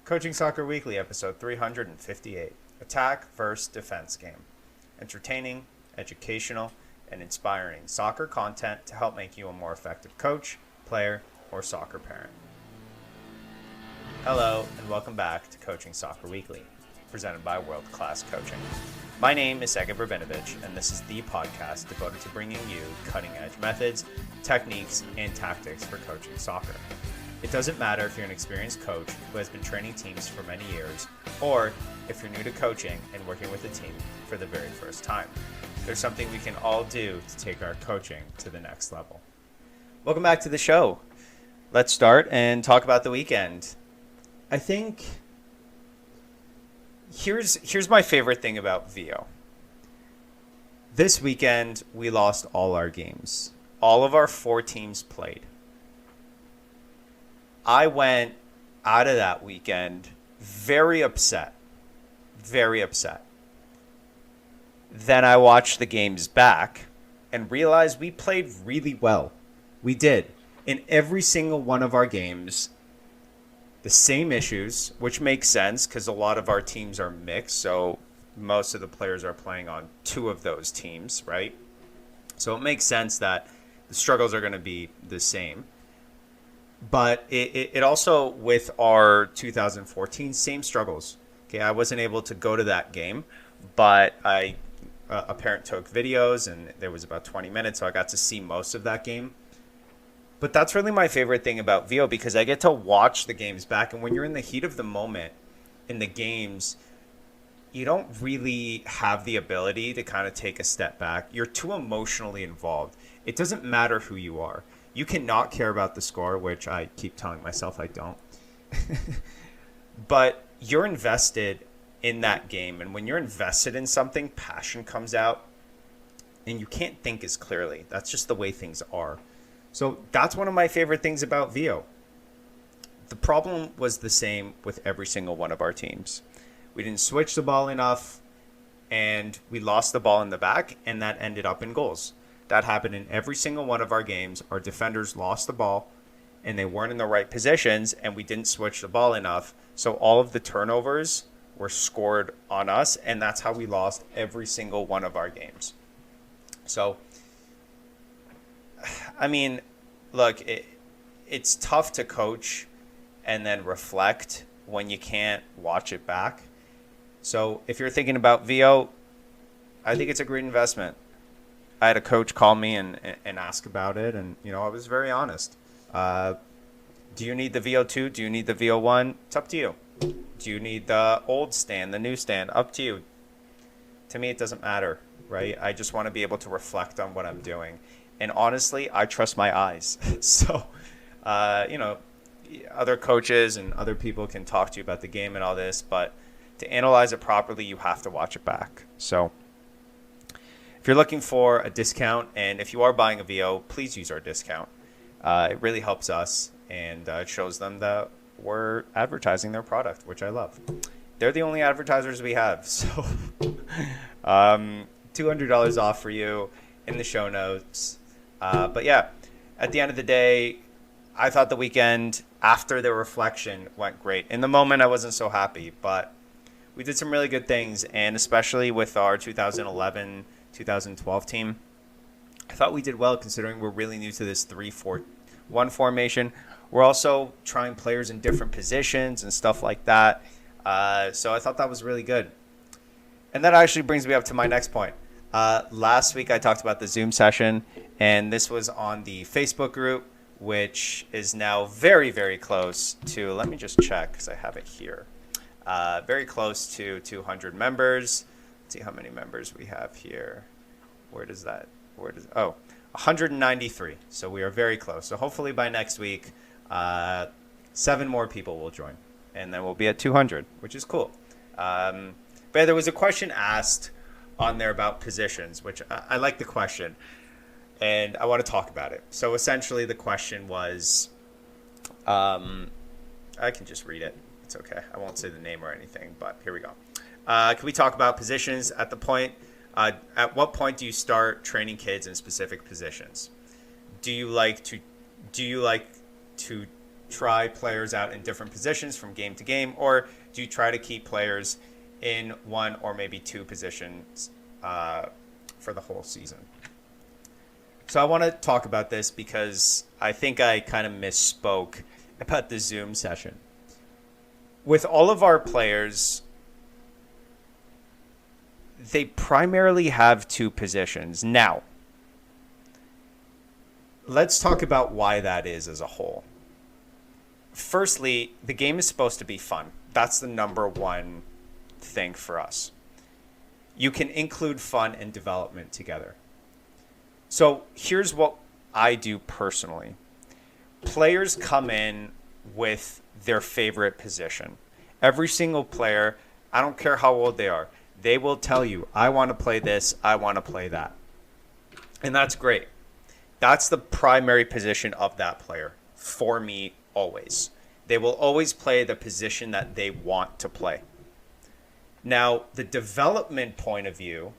Coaching Soccer Weekly, episode 358. Attack versus defense game. Entertaining, educational, and inspiring soccer content to help make you a more effective coach, player, or soccer parent. Hello, and welcome back to Coaching Soccer Weekly, presented by World Class Coaching. My name is Sega Brvinovich, and this is the podcast devoted to bringing you cutting-edge methods, techniques, and tactics for coaching soccer. It doesn't matter if you're an experienced coach who has been training teams for many years, or if you're new to coaching and working with a team for the very first time. There's something we can all do to take our coaching to the next level. Welcome back to the show. Let's start and talk about the weekend. I think here's my favorite thing about VO. This weekend, we lost all our games. All of our 4 teams played. I went out of that weekend very upset. Very upset. Then I watched the games back and realized we played really well. We did. In every single one of our games, the same issues, which makes sense because a lot of our teams are mixed. So most of the players are playing on 2 of those teams, right? So it makes sense that the struggles are going to be the same. But it also, with our 2014, same struggles. Okay, I wasn't able to go to that game, but a parent took videos, and there was about 20 minutes, so I got to see most of that game. But that's really my favorite thing about VO, because I get to watch the games back, and when you're in the heat of the moment in the games, you don't really have the ability to kind of take a step back. You're too emotionally involved. It doesn't matter who you are. You cannot care about the score, which I keep telling myself I don't. But you're invested in that game. And when you're invested in something, passion comes out. And you can't think as clearly. That's just the way things are. So that's one of my favorite things about VO. The problem was the same with every single one of our teams. We didn't switch the ball enough. And we lost the ball in the back. And that ended up in goals. That happened in every single one of our games. Our defenders lost the ball, and they weren't in the right positions, and we didn't switch the ball enough. So all of the turnovers were scored on us, and that's how we lost every single one of our games. So, I mean, look, it's tough to coach and then reflect when you can't watch it back. So if you're thinking about VO, I think it's a great investment. I had a coach call me and ask about it, and I was very honest. Do you need the VO2? Do you need the VO1? It's up to you. Do you need the old stand, the new stand? Up to you. To me, it doesn't matter, right? I just want to be able to reflect on what I'm doing. And honestly, I trust my eyes. So, other coaches and other people can talk to you about the game and all this, but to analyze it properly, you have to watch it back. So, if you're looking for a discount, and if you are buying a VO, please use our discount. It really helps us, and it shows them that we're advertising their product, which I love. They're the only advertisers we have, so $200 off for you in the show notes. But yeah, at the end of the day, I thought the weekend after the reflection went great. In the moment, I wasn't so happy, but we did some really good things, and especially with our 2012 team, I thought we did well considering we're really new to this 3-4-1 formation. We're also trying players in different positions and stuff like that. So I thought that was really good. And that actually brings me up to my next point. Last week I talked about the Zoom session, and this was on the Facebook group, which is now very, very close to, let me just check because I have it here, very close to 200 members. See how many members we have here. 193. So we are very close. So hopefully by next week, 7 more people will join, and then we'll be at 200, which is cool. But there was a question asked on there about positions, which I like the question, and I want to talk about it. So essentially the question was, I can just read it. It's okay. I won't say the name or anything, but here we go. Can we talk about positions at the point? At what point do you start training kids in specific positions? Do you like to try players out in different positions from game to game, or do you try to keep players in one or maybe two positions for the whole season? So I want to talk about this because I think I kind of misspoke about the Zoom session. With all of our players, they primarily have two positions. Now, let's talk about why that is as a whole. Firstly, the game is supposed to be fun. That's the number one thing for us. You can include fun and development together. So here's what I do personally. Players come in with their favorite position. Every single player, I don't care how old they are, they will tell you, I want to play this, I want to play that. And that's great. That's the primary position of that player for me always. They will always play the position that they want to play. Now, the development point of view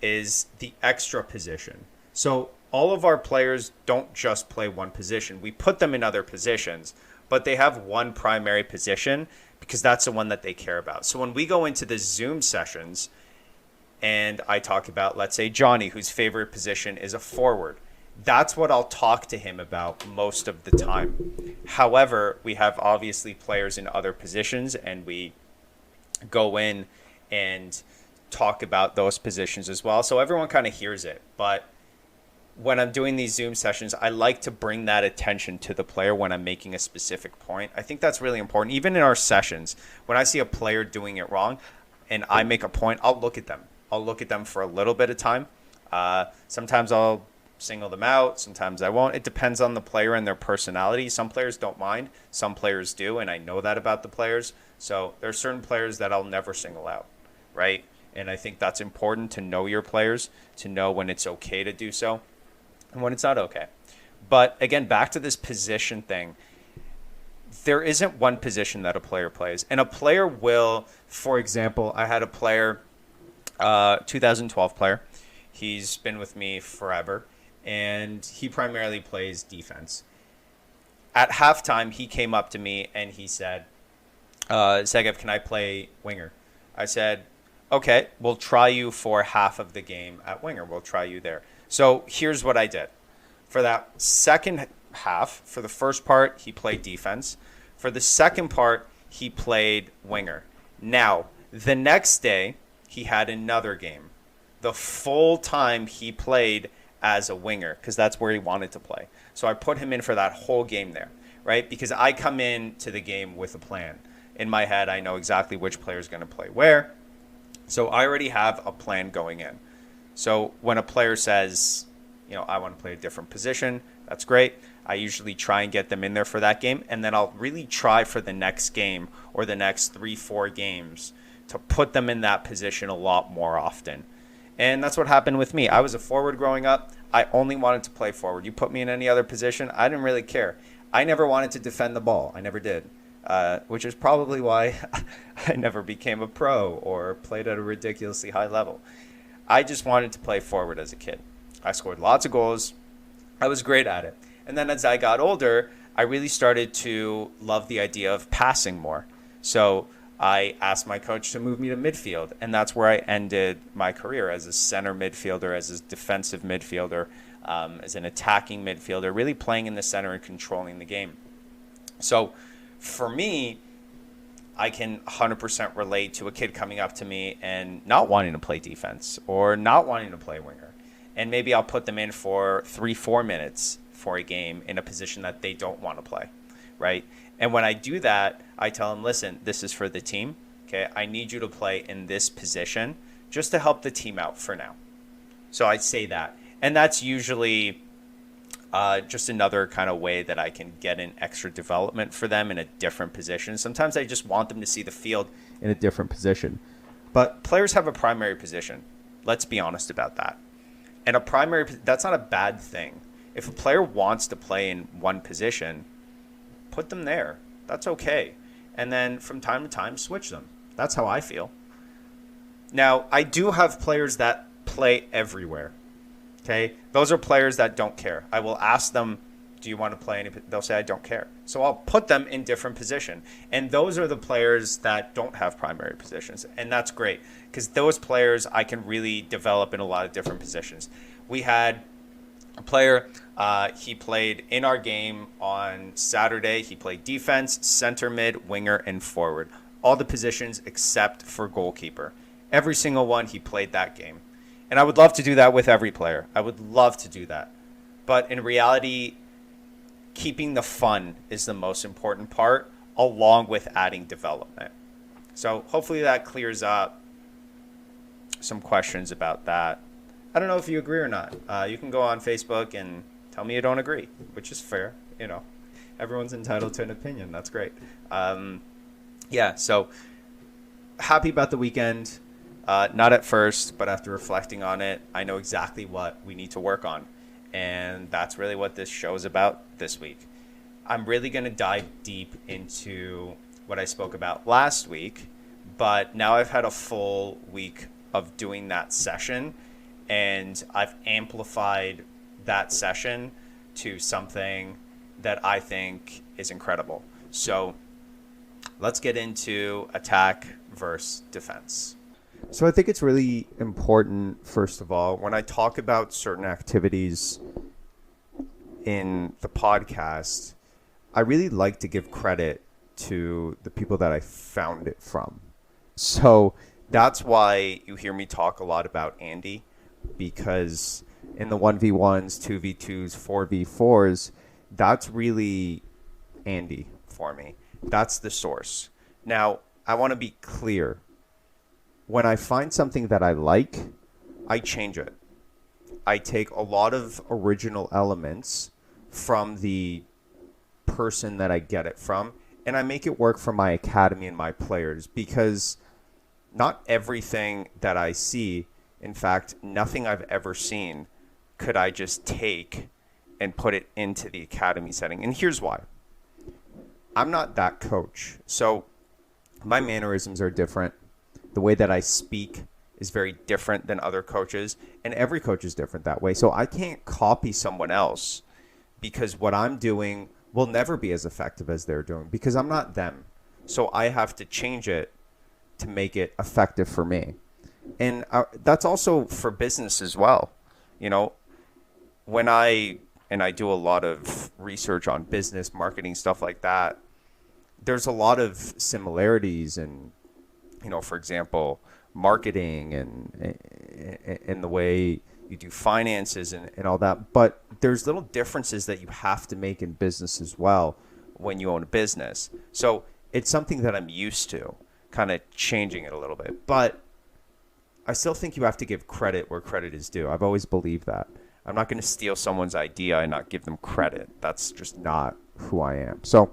is the extra position. So all of our players don't just play one position. We put them in other positions, but they have one primary position because that's the one that they care about. So when we go into the Zoom sessions and I talk about, let's say, Johnny, whose favorite position is a forward, that's what I'll talk to him about most of the time. However, we have obviously players in other positions, and we go in and talk about those positions as well. So everyone kind of hears it. But when I'm doing these Zoom sessions, I like to bring that attention to the player when I'm making a specific point. I think that's really important. Even in our sessions, when I see a player doing it wrong and I make a point, I'll look at them. I'll look at them for a little bit of time. Sometimes I'll single them out. Sometimes I won't. It depends on the player and their personality. Some players don't mind. Some players do, and I know that about the players. So there are certain players that I'll never single out, right? And I think that's important to know your players, to know when it's okay to do so and when it's not okay. But again, back to this position thing. There isn't one position that a player plays. And a player will, for example, I had a player, 2012 player. He's been with me forever, and he primarily plays defense. At halftime, he came up to me and he said, Segev, can I play winger? I said, okay, we'll try you for half of the game at winger. We'll try you there. So here's what I did. For that second half, for the first part, he played defense. For the second part, he played winger. Now, the next day, he had another game. The full time he played as a winger, because that's where he wanted to play. So I put him in for that whole game there, right? Because I come in to the game with a plan. In my head, I know exactly which player is going to play where. So I already have a plan going in. So when a player says, I want to play a different position, that's great. I usually try and get them in there for that game. And then I'll really try for the next game or the next 3-4 games to put them in that position a lot more often. And that's what happened with me. I was a forward growing up. I only wanted to play forward. You put me in any other position, I didn't really care. I never wanted to defend the ball. I never did, which is probably why I never became a pro or played at a ridiculously high level. I just wanted to play forward as a kid. I scored lots of goals. I was great at it. And then as I got older, I really started to love the idea of passing more. So I asked my coach to move me to midfield, and that's where I ended my career as a center midfielder, as a defensive midfielder, as an attacking midfielder, really playing in the center and controlling the game. So for me, I can 100% relate to a kid coming up to me and not wanting to play defense or not wanting to play winger. And maybe I'll put them in for 3-4 minutes for a game in a position that they don't want to play, right? And when I do that, I tell them, listen, this is for the team. Okay, I need you to play in this position just to help the team out for now. So I say that. And that's usually just another kind of way that I can get an extra development for them in a different position. Sometimes I just want them to see the field in a different position. But players have a primary position. Let's be honest about that. And that's not a bad thing. If a player wants to play in one position, put them there. That's okay. And then from time to time, switch them. That's how I feel. Now, I do have players that play everywhere. Okay? Those are players that don't care. I will ask them Do you want to play any? They'll say, I don't care. So I'll put them in different position. And those are the players that don't have primary positions. And that's great because those players I can really develop in a lot of different positions. We had a player, he played in our game on Saturday. He played defense, center mid, winger, and forward. All the positions except for goalkeeper. Every single one, he played that game. And I would love to do that with every player. I would love to do that. But in reality, keeping the fun is the most important part, along with adding development. So hopefully that clears up some questions about that. I don't know if you agree or not. You can go on Facebook and tell me you don't agree, which is fair. You know, everyone's entitled to an opinion. That's great. Yeah, so happy about the weekend. Not at first, but after reflecting on it, I know exactly what we need to work on. And that's really what this show is about this week. I'm really going to dive deep into what I spoke about last week, but now I've had a full week of doing that session, and I've amplified that session to something that I think is incredible. So let's get into attack versus defense. So I think it's really important, first of all, when I talk about certain activities in the podcast, I really like to give credit to the people that I found it from. So that's why you hear me talk a lot about Andy, because in the 1v1s, 2v2s, 4v4s, that's really Andy for me. That's the source. Now, I want to be clear. When I find something that I like, I change it. I take a lot of original elements from the person that I get it from, and I make it work for my academy and my players, because not everything that I see, in fact, nothing I've ever seen, could I just take and put it into the academy setting. And here's why. I'm not that coach. So my mannerisms are different. The way that I speak is very different than other coaches, and every coach is different that way. So I can't copy someone else, because what I'm doing will never be as effective as they're doing, because I'm not them. So I have to change it to make it effective for me. And that's also for business as well. You know, when I do a lot of research on business, marketing, stuff like that, there's a lot of similarities in, you know, for example, marketing and the way you do finances and all that. But there's little differences that you have to make in business as well when you own a business. So it's something that I'm used to, kind of changing it a little bit. But I still think you have to give credit where credit is due. I've always believed that. I'm not going to steal someone's idea and not give them credit. That's just not who I am. So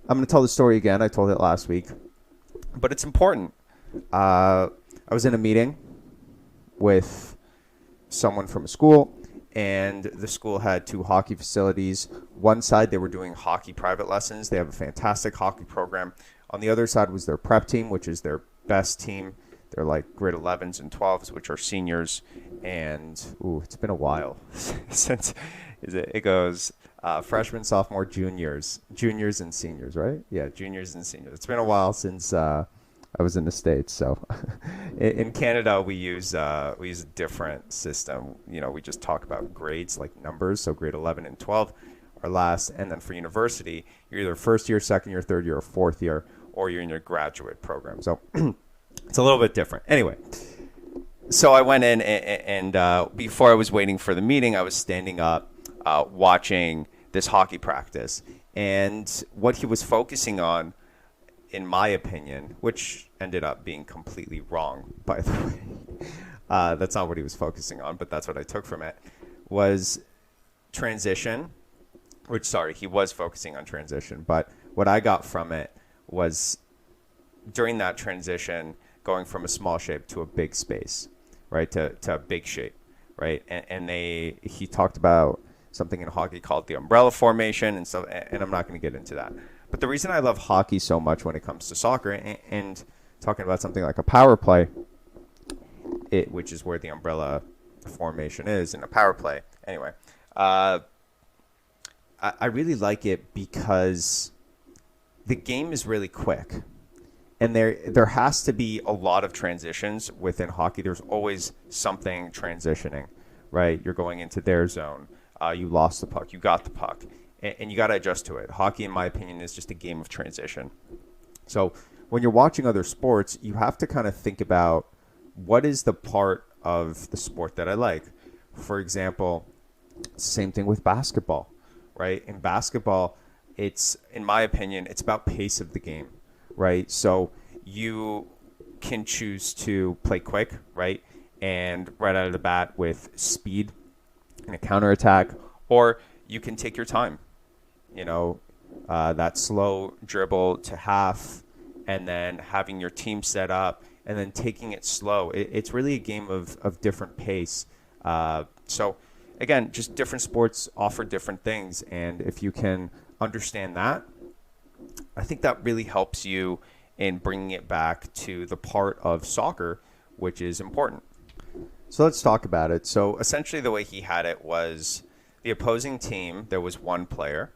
I'm going to tell the story again. I told it last week, but it's important. I was in a meeting with someone from a school, and the school had two hockey facilities. One side, they were doing hockey private lessons. They have a fantastic hockey program. On the other side was their prep team, which is their best team. They're like grade 11s and 12s, which are seniors. And it's been a while since it goes freshmen, sophomore, juniors and seniors, right? Yeah, juniors and seniors. It's been a while since I was in the States. So in Canada, we use a different system. You know, we just talk about grades, like numbers. So grade 11 and 12 are last. And then for university, you're either first year, second year, third year, or fourth year, or you're in your graduate program. So it's a little bit different. Anyway, so I went in and before I was waiting for the meeting, I was standing up watching this hockey practice. And what he was focusing on, in my opinion, which ended up being completely wrong, by the way, that's not what he was focusing on, but that's what I took from it, was transition, he was focusing on transition, but what I got from it was during that transition, going from a small shape to a big space, right, to a big shape, right, and he talked about something in hockey called the umbrella formation and stuff, and I'm not going to get into that. But the reason I love hockey so much when it comes to soccer and talking about something like a power play, which is where the umbrella formation is in a power play. Anyway, I really like it because the game is really quick. And there has to be a lot of transitions within hockey. There's always something transitioning, right? You're going into their zone. You lost the puck. You got the puck. And you got to adjust to it. Hockey, in my opinion, is just a game of transition. So when you're watching other sports, you have to kind of think about what is the part of the sport that I like. For example, same thing with basketball, right? In basketball, it's, in my opinion, it's about pace of the game, right? So you can choose to play quick, right? And right out of the bat with speed and a counterattack, or you can take your time, you know, that slow dribble to half and then having your team set up and then taking it slow. It's really a game of different pace. So again, just different sports offer different things. And if you can understand that, I think that really helps you in bringing it back to the part of soccer, which is important. So let's talk about it. So essentially the way he had it was the opposing team, there was one player.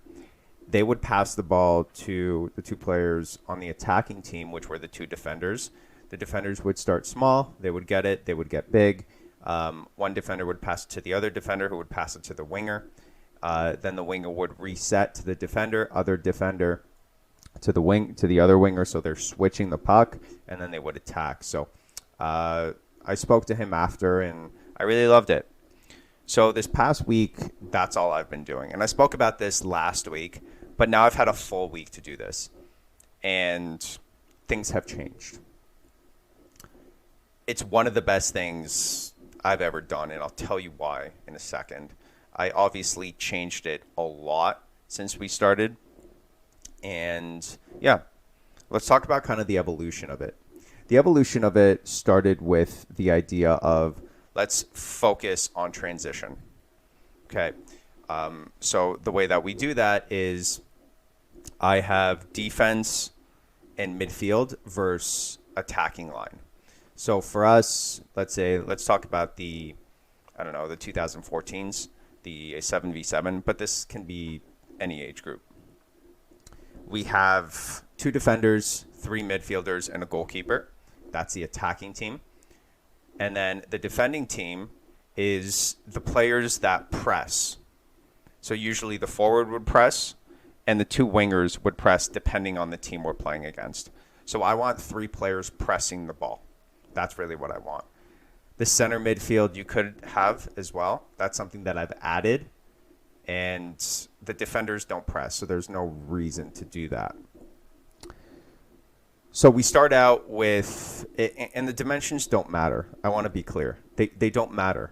They would pass the ball to the two players on the attacking team, which were the two defenders. The defenders would start small. They would get it. They would get big. One defender would pass it to the other defender, who would pass it to the winger. Then the winger would reset to the defender, other defender to the other winger. So they're switching the puck, and then they would attack. So I spoke to him after, and I really loved it. So this past week, that's all I've been doing. And I spoke about this last week, but now I've had a full week to do this. And things have changed. It's one of the best things I've ever done, and I'll tell you why in a second. I obviously changed it a lot since we started. And yeah, let's talk about kind of the evolution of it. The evolution of it started with the idea of let's focus on transition. Okay. So the way that we do that is I have defense and midfield versus attacking line. So for us, let's talk about the 2014s, the 7v7, but this can be any age group. We have two defenders, three midfielders, and a goalkeeper. That's the attacking team. And then the defending team is the players that press. So usually the forward would press and the two wingers would press depending on the team we're playing against. So I want three players pressing the ball. That's really what I want. The center midfield you could have as well. That's something that I've added. And the defenders don't press, so there's no reason to do that. So we start out with, and the dimensions don't matter. I want to be clear. They don't matter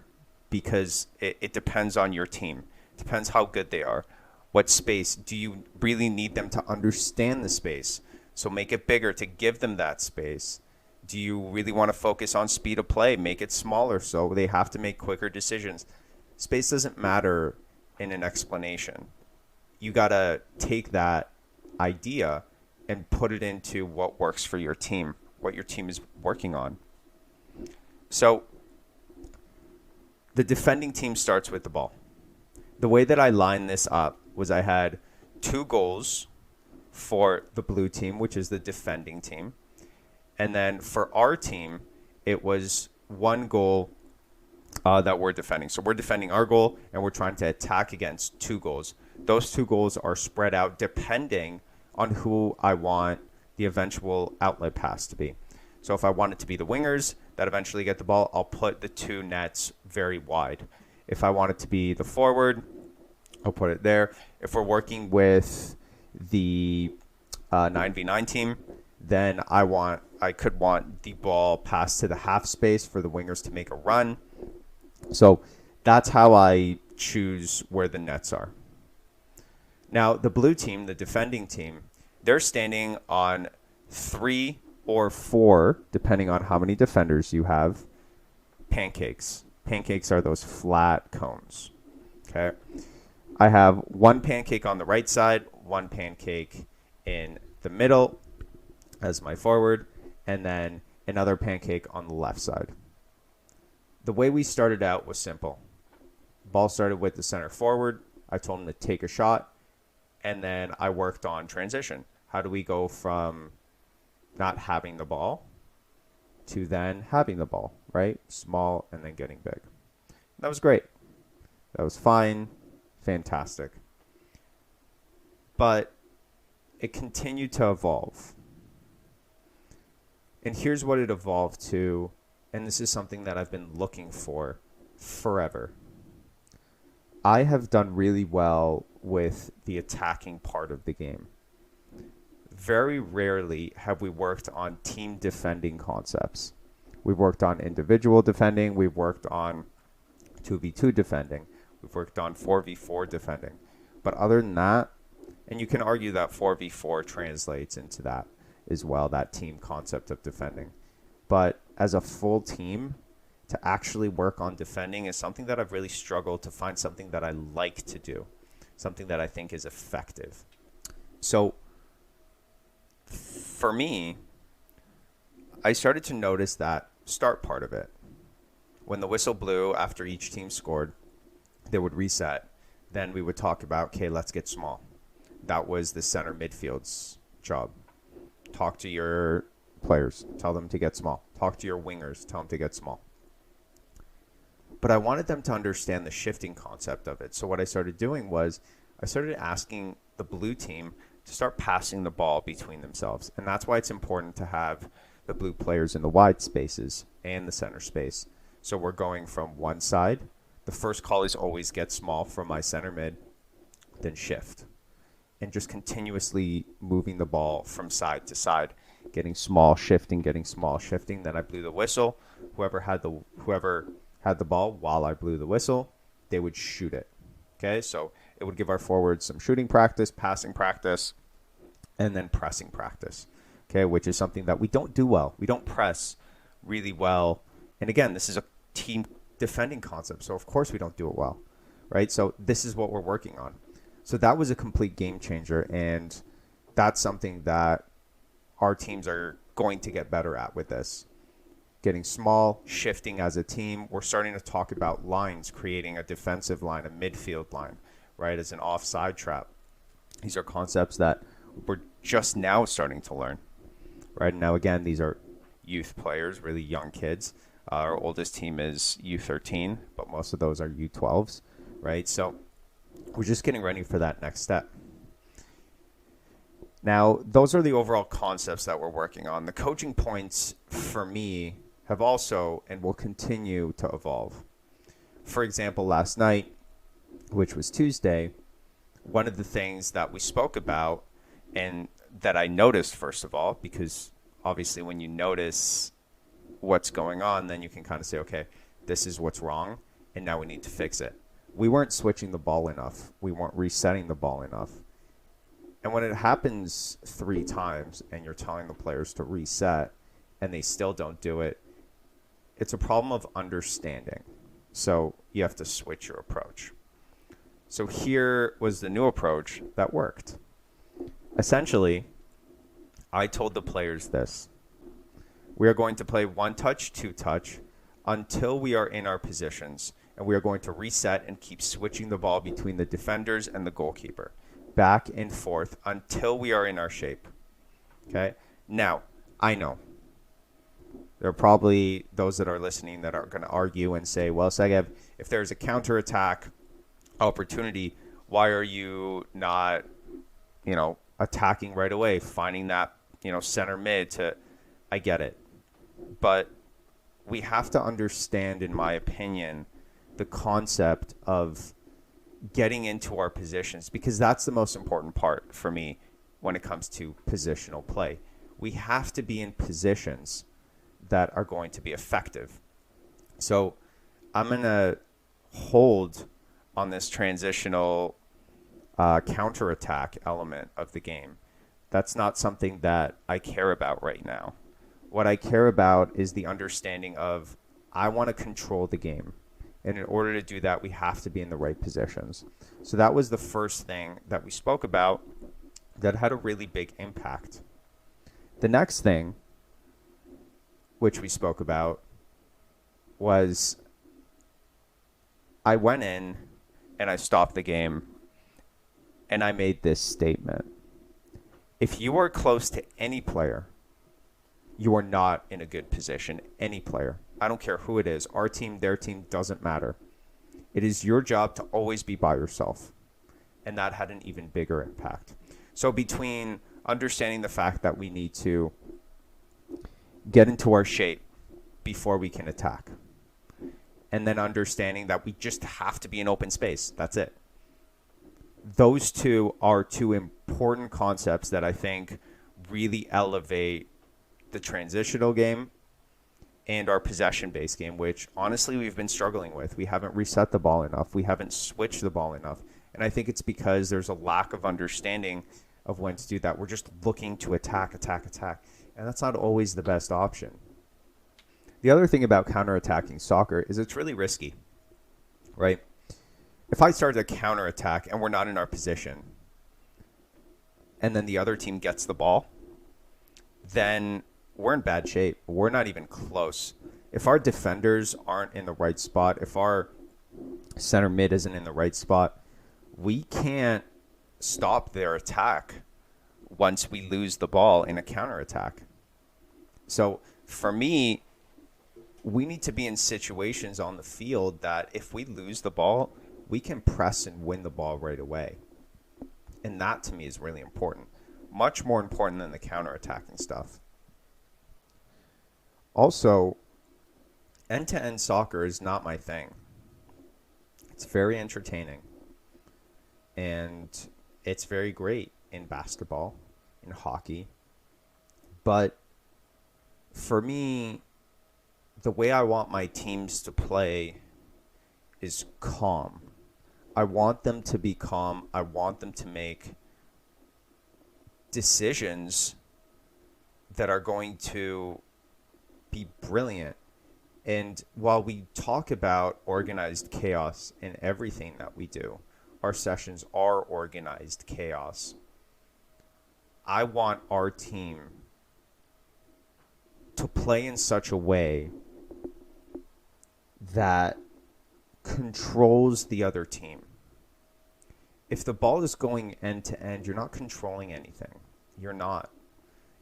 because it depends on your team. It depends how good they are. What space do you really need them to understand the space? So make it bigger to give them that space. Do you really want to focus on speed of play? Make it smaller so they have to make quicker decisions. Space doesn't matter in an explanation. You got to take that idea and put it into what works for your team, what your team is working on. So the defending team starts with the ball. The way that I lined this up was I had 2 goals for the blue team, which is the defending team. And then for our team, it was 1 goal that we're defending. So we're defending our goal, and we're trying to attack against 2 goals. Those 2 goals are spread out depending on who I want the eventual outlet pass to be. So if I want it to be the wingers that eventually get the ball, I'll put the 2 nets very wide. If I want it to be the forward, I'll put it there. If we're working with the 9v9 team, then I could want the ball passed to the half space for the wingers to make a run. So that's how I choose where the nets are. Now, the blue team, the defending team, they're standing on 3 or 4, depending on how many defenders you have, pancakes. Pancakes are those flat cones. Okay. I have 1 pancake on the right side, 1 pancake in the middle as my forward, and then another pancake on the left side. The way we started out was simple. Ball started with the center forward. I told him to take a shot. And then I worked on transition. How do we go from not having the ball to then having the ball, right? Small and then getting big. That was great. That was fine. Fantastic. But it continued to evolve. And here's what it evolved to, and this is something that I've been looking for forever. I have done really well with the attacking part of the game. Very rarely have we worked on team defending concepts. We've worked on individual defending. We've worked on 2v2 defending. We've worked on 4v4 defending. But other than that, and you can argue that 4v4 translates into that as well, that team concept of defending. But as a full team, to actually work on defending is something that I've really struggled to find something that I like to do, something that I think is effective. So for me, I started to notice that start part of it. When the whistle blew after each team scored, they would reset. Then we would talk about, okay, let's get small. That was the center midfield's job. Talk to your players. Tell them to get small. Talk to your wingers. Tell them to get small. But I wanted them to understand the shifting concept of it. So what I started doing was I started asking the blue team to start passing the ball between themselves. And that's why it's important to have the blue players in the wide spaces and the center space. So we're going from one side. The first call is always get small from my center mid, then shift. And just continuously moving the ball from side to side, getting small, shifting, getting small, shifting. Then I blew the whistle. Whoever had the ball while I blew the whistle, they would shoot it. Okay, so it would give our forwards some shooting practice, passing practice, and then pressing practice. Okay, which is something that we don't do well. We don't press really well. And again, this is a team defending concept, so of course we don't do it well, right? So this is what we're working on. So that was a complete game changer, and that's something that our teams are going to get better at with this. Getting small, shifting as a team. We're starting to talk about lines, creating a defensive line, a midfield line, right, as an offside trap. These are concepts that we're just now starting to learn, right? Now, again, these are youth players, really young kids. Our oldest team is U13, but most of those are U12s, right? So we're just getting ready for that next step. Now, those are the overall concepts that we're working on. The coaching points for me have also and will continue to evolve. For example, last night, which was Tuesday, one of the things that we spoke about and that I noticed, first of all, because obviously when you notice what's going on, then you can kind of say, okay, this is what's wrong, and now we need to fix it. We weren't switching the ball enough. We weren't resetting the ball enough. And when it happens 3 times and you're telling the players to reset and they still don't do it, it's a problem of understanding. So you have to switch your approach. So here was the new approach that worked. Essentially, I told the players this. We are going to play 1 touch, 2 touch until we are in our positions. And we are going to reset and keep switching the ball between the defenders and the goalkeeper, back and forth until we are in our shape. Okay? Now, I know there are probably those that are listening that are going to argue and say, well, Segev, if there's a counterattack opportunity, why are you not, attacking right away, finding that, center mid to, I get it. But we have to understand, in my opinion, the concept of getting into our positions, because that's the most important part for me when it comes to positional play. We have to be in positions that are going to be effective. So I'm going to hold on this transitional counterattack element of the game. That's not something that I care about right now. What I care about is the understanding of I want to control the game. And in order to do that, we have to be in the right positions. So that was the first thing that we spoke about that had a really big impact. The next thing, which we spoke about, was I went in and I stopped the game and I made this statement. If you are close to any player, you are not in a good position. Any player. I don't care who it is. Our team, their team, doesn't matter. It is your job to always be by yourself. And that had an even bigger impact. So between understanding the fact that we need to get into our shape before we can attack, and then understanding that we just have to be in open space. That's it. Those two are two important concepts that I think really elevate the transitional game and our possession-based game, which honestly we've been struggling with. We haven't reset the ball enough. We haven't switched the ball enough. And I think it's because there's a lack of understanding of when to do that. We're just looking to attack. And that's not always the best option. The other thing about counterattacking soccer is it's really risky, right? If I start a counterattack and we're not in our position, and then the other team gets the ball, then we're in bad shape. We're not even close. If our defenders aren't in the right spot, if our center mid isn't in the right spot, we can't stop their attack once we lose the ball in a counterattack. So for me, we need to be in situations on the field that if we lose the ball, we can press and win the ball right away. And that to me is really important. Much more important than the counterattacking stuff. Also, end-to-end soccer is not my thing. It's very entertaining. And it's very great in basketball, in hockey. But for me, the way I want my teams to play is calm. I want them to be calm. I want them to make decisions that are going to be brilliant. And while we talk about organized chaos in everything that we do, our sessions are organized chaos. I want our team to play in such a way that controls the other team. If the ball is going end to end, you're not controlling anything. You're not.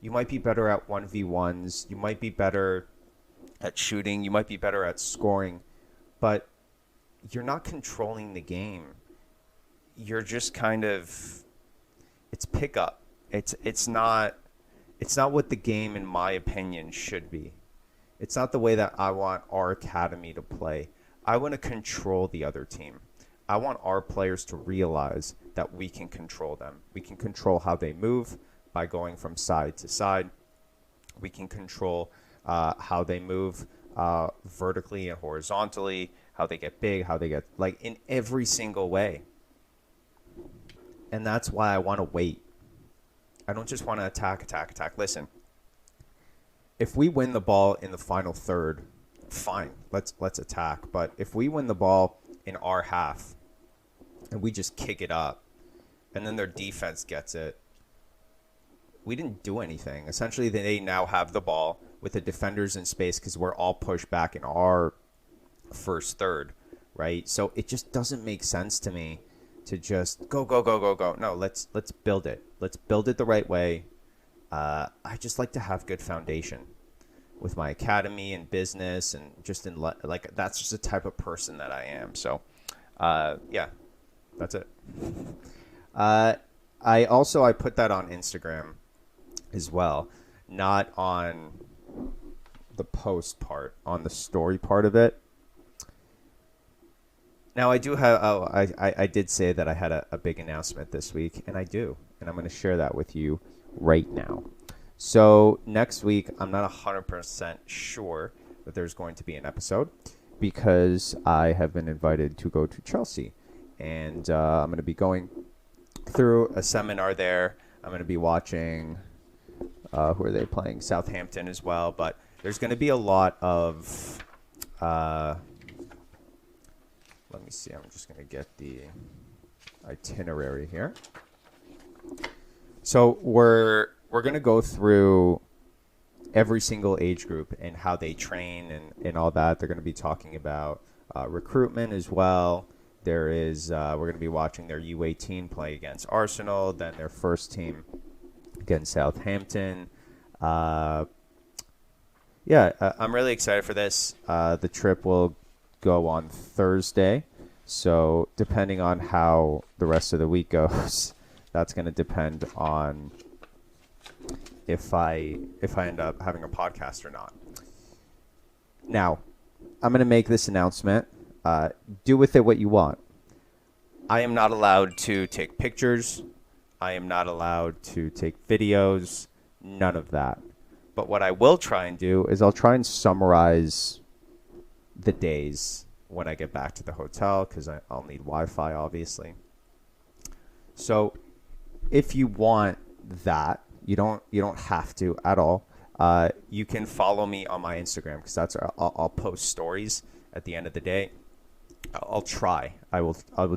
You might be better at 1v1s. You might be better at shooting. You might be better at scoring. But you're not controlling the game. You're just kind of... It's pickup. It's not what the game, in my opinion, should be. It's not the way that I want our academy to play. I want to control the other team. I want our players to realize that we can control them. We can control how they move by going from side to side. We can control how they move vertically and horizontally, how they get big, how they get, like, in every single way. And that's why I want to wait. I don't just want to attack. Listen, if we win the ball in the final third, fine, let's attack. But if we win the ball in our half and we just kick it up and then their defense gets it, we didn't do anything. Essentially, they now have the ball with the defenders in space because we're all pushed back in our first third, right? So it just doesn't make sense to me to just go. No, let's build it. Let's build it the right way. I just like to have good foundation with my academy and business and just in like that's just the type of person that I am. So, yeah, that's it. I put that on Instagram as well, not on the post part, on the story part of it. Now, I do have, I did say that I had a big announcement this week, and I do. And I'm going to share that with you right now. So next week, I'm not 100% sure that there's going to be an episode because I have been invited to go to Chelsea. And I'm going to be going through a seminar there. I'm going to be watching, who are they playing? Southampton as well. But there's going to be a lot of... let me see. I'm just going to get the itinerary here. So we're going to go through every single age group and how they train and all that. They're going to be talking about recruitment as well. We're going to be watching their U18 play against Arsenal, then their first team against Southampton. Uh, I'm really excited for this. The trip will go on Thursday, so depending on how the rest of the week goes, that's going to depend on if I end up having a podcast or not. Now, I'm going to make this announcement. Do with it what you want. I am not allowed to take pictures. I am not allowed to take videos. None of that. But what I will try and do is I'll try and summarize the days when I get back to the hotel, because I'll need Wi-Fi, obviously. So if you want that, you don't have to at all. You can follow me on my Instagram, because I'll post stories at the end of the day. I'll try. I will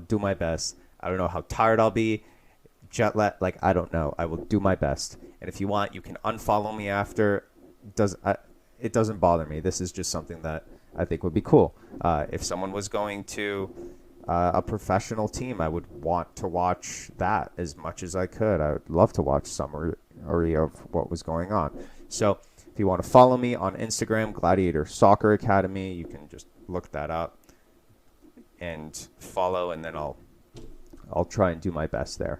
do my best. I don't know how tired I'll be. Jet lag, I don't know. I will do my best. And if you want, you can unfollow me after. It doesn't bother me. This is just something that I think would be cool. If someone was going to a professional team, I would want to watch that as much as I could. I would love to watch summary of what was going on. So if you want to follow me on Instagram, Gladiator Soccer Academy, you can just look that up and follow, and then I'll try and do my best there.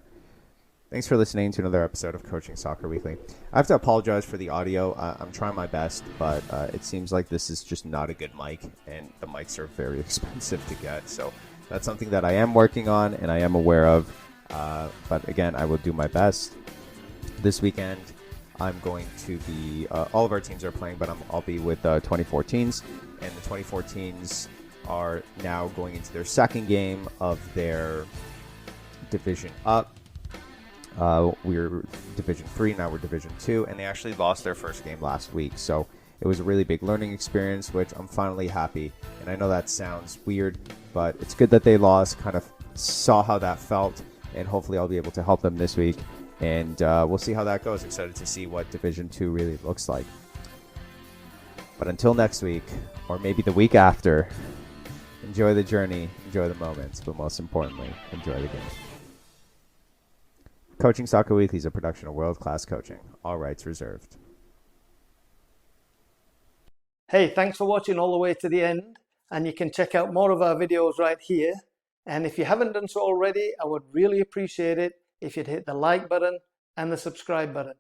Thanks for listening to another episode of Coaching Soccer Weekly. I have to apologize for the audio. I'm trying my best, but it seems like this is just not a good mic, and the mics are very expensive to get. So that's something that I am working on and I am aware of. But again, I will do my best. This weekend, I'm going to be, all of our teams are playing, but I'll be with 2014s, and the 2014s are now going into their second game of their division up. We're Division 3, now we're Division 2, and they actually lost their first game last week. So it was a really big learning experience, which I'm finally happy. And I know that sounds weird, but it's good that they lost, kind of saw how that felt, and hopefully I'll be able to help them this week. And we'll see how that goes. Excited to see what Division 2 really looks like. But until next week, or maybe the week after, enjoy the journey, enjoy the moments, but most importantly, enjoy the game. Coaching Soccer Weekly is a production of World Class Coaching. All rights reserved. Hey, thanks for watching all the way to the end. And you can check out more of our videos right here. And if you haven't done so already, I would really appreciate it if you'd hit the like button and the subscribe button.